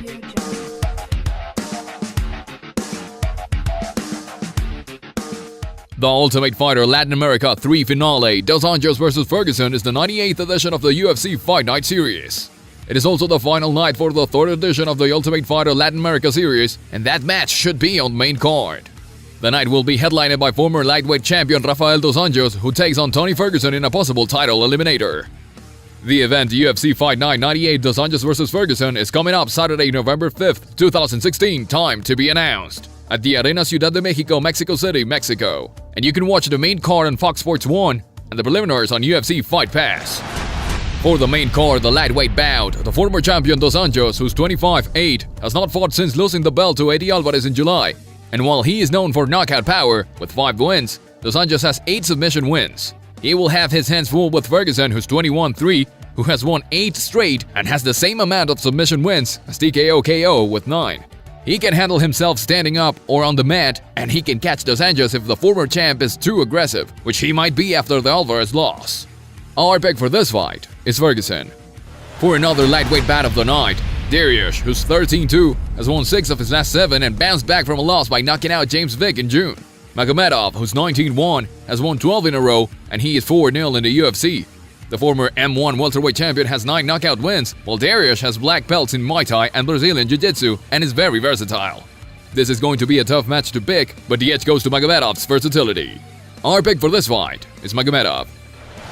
The Ultimate Fighter Latin America 3 finale, Dos Anjos vs. Ferguson, is the 98th edition of the UFC Fight Night series. It is also the final night for the 3rd edition of the Ultimate Fighter Latin America series, and that match should be on the main card. The night will be headlined by former lightweight champion Rafael dos Anjos, who takes on Tony Ferguson in a possible title eliminator. The event, UFC Fight Night 98 Dos Anjos vs. Ferguson, is coming up Saturday, November 5th, 2016, time to be announced, at the Arena Ciudad de Mexico, Mexico City, Mexico. And you can watch the main card on Fox Sports 1 and the preliminaries on UFC Fight Pass. For the main card, the lightweight bout, the former champion Dos Anjos, who's 25-8, has not fought since losing the belt to Eddie Alvarez in July. And while he is known for knockout power, with 5 wins, Dos Anjos has 8 submission wins. He will have his hands full with Ferguson, who's 21-3, who has won 8 straight and has the same amount of submission wins as TKO KO with 9. He can handle himself standing up or on the mat, and he can catch Dos Anjos if the former champ is too aggressive, which he might be after the Alvarez loss. Our pick for this fight is Ferguson. For another lightweight bout of the night, Darius, who's 13-2, has won 6 of his last 7 and bounced back from a loss by knocking out James Vick in June. Magomedov, who's 19-1, has won 12 in a row, and he is 4-0 in the UFC. The former M1 welterweight champion has 9 knockout wins, while Darius has black belts in Muay Thai and Brazilian Jiu-Jitsu and is very versatile. This is going to be a tough match to pick, but the edge goes to Magomedov's versatility. Our pick for this fight is Magomedov.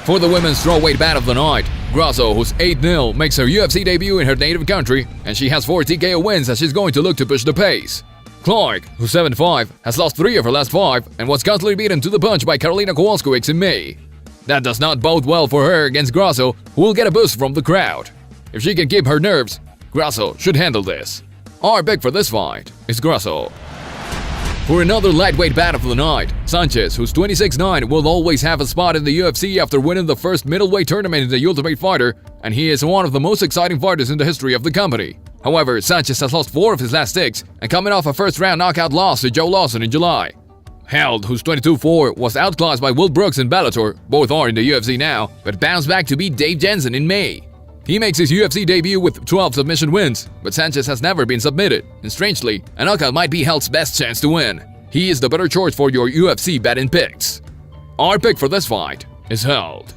For the women's strawweight bout of the night, Grasso, who's 8-0, makes her UFC debut in her native country, and she has 4 TKO wins as she's going to look to push the pace. Clark, who's 7-5, has lost 3 of her last 5 and was constantly beaten to the punch by Karolina Kowalkiewicz in May. That does not bode well for her against Grasso, who will get a boost from the crowd. If she can keep her nerves, Grasso should handle this. Our pick for this fight is Grasso. For another lightweight bout of the night, Sanchez, who's 26-9, will always have a spot in the UFC after winning the first middleweight tournament in the Ultimate Fighter, and he is one of the most exciting fighters in the history of the company. However, Sanchez has lost 4 of his last 6, and coming off a first-round knockout loss to Joe Lawson in July. Held, who's 22-4, was outclassed by Will Brooks in Bellator, both are in the UFC now, but bounced back to beat Dave Jensen in May. He makes his UFC debut with 12 submission wins, but Sanchez has never been submitted, and strangely, a knockout might be Held's best chance to win. He is the better choice for your UFC betting picks. Our pick for this fight is Held.